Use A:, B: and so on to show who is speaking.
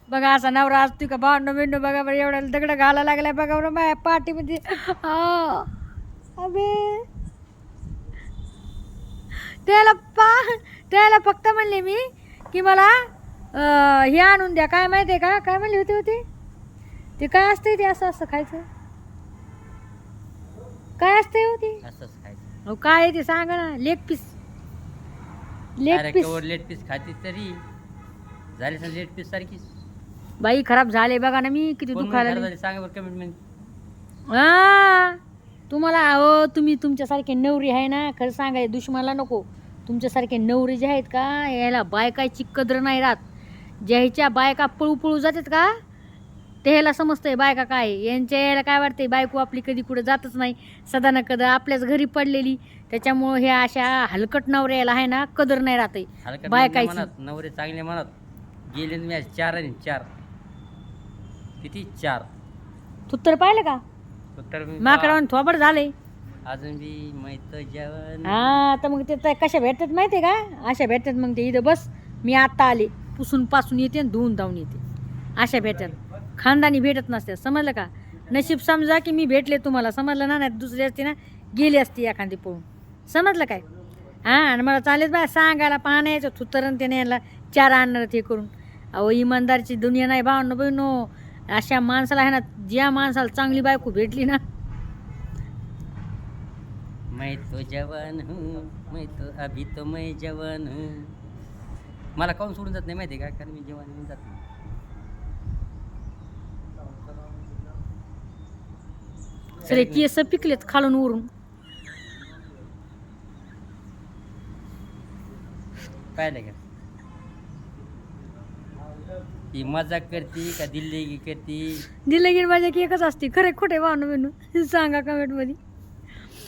A: बघा असा नवरा असतो का भांडण बिंडू बघा बरं एवढ्या दगड घाला लागलाय बघा बरं माझ्या पाठीमध्ये अबे त्याला त्याला फक्त म्हणले मी की मला हे आणून द्या काय माहिती आहे का काय म्हणले होते ते काय असतंय ते असं असं खायचं काय असतंय होती
B: असंच खायचं.
A: अहो काय आहे ते सांगा ना leg piece leg piece
B: leg piece खाती तरी झाली ना लेट पीस सारखीच.
A: बाई खराब झाले बघा ना मी किती दुखायला लागले.
B: झाली सांगा बरं कमेंट मध्ये.
A: हा तुम्हाला अहो तुम्ही तुमच्यासारखे नवरी आहे ना खरं सांगाय दुश्मनाला नको तुमच्यासारखे नवरी जे आहेत का याला बायकाची कदर नाही राहत ज्याच्या बायका पळू पळू जातात का ते ह्याला समजतंय बायका काय यांच्या याला काय वाटतंय बायको आपली कधी कुठं जातच नाही सदा न कदर आपल्याच घरी पडलेली त्याच्यामुळं ह्या अशा हलकट नवऱ्याला आहे ना कदर नाही राहते बायकाची
B: म्हणत नवरे चांगले म्हणत गेले मी 4 आणि 4 किती 4
A: तू तर पाहिलं का
B: उत्तर
A: माकडावर थोबड झाले
B: अजून बी माहित जेवण.
A: हा तर मग ते कशा भेटतात माहितीये का अशा भेटतात मग ते इथं बस मी आता आले पुसून पासून येते आणि धुवून धावून येते अशा भेटतात खानदानी भेटत नसते समजलं का नशीब समजा की मी भेटले तुम्हाला समजलं ना नाही दुसरी असते ना गेली असती एखादी पळून समजलं काय हां आणि मला चालेल बा सांगायला पाहण्याचं थुतरण त्याने याला 4 आणणार ते करून अहो इमानदारची दुनिया नाही भावनो बहिणो अशा माणसाला आहे ना ज्या माणसाला चांगली बायको भेटली ना
B: मैं तो जवान हूँ मैं तो अभी तो मैं जवान हूँ. मला काऊन सोडून जात नाही माहिती आहे का कारण मी जवान होऊन जात नाही.
A: सरे केस पिकलेत खालून उरून
B: पाहिलं का ती मजाक करती का दिल्ली करती
A: दिलं गेली माझ्या की एकच असते खरे खोटे वाहन बिनू सांगा कमेंट मध्ये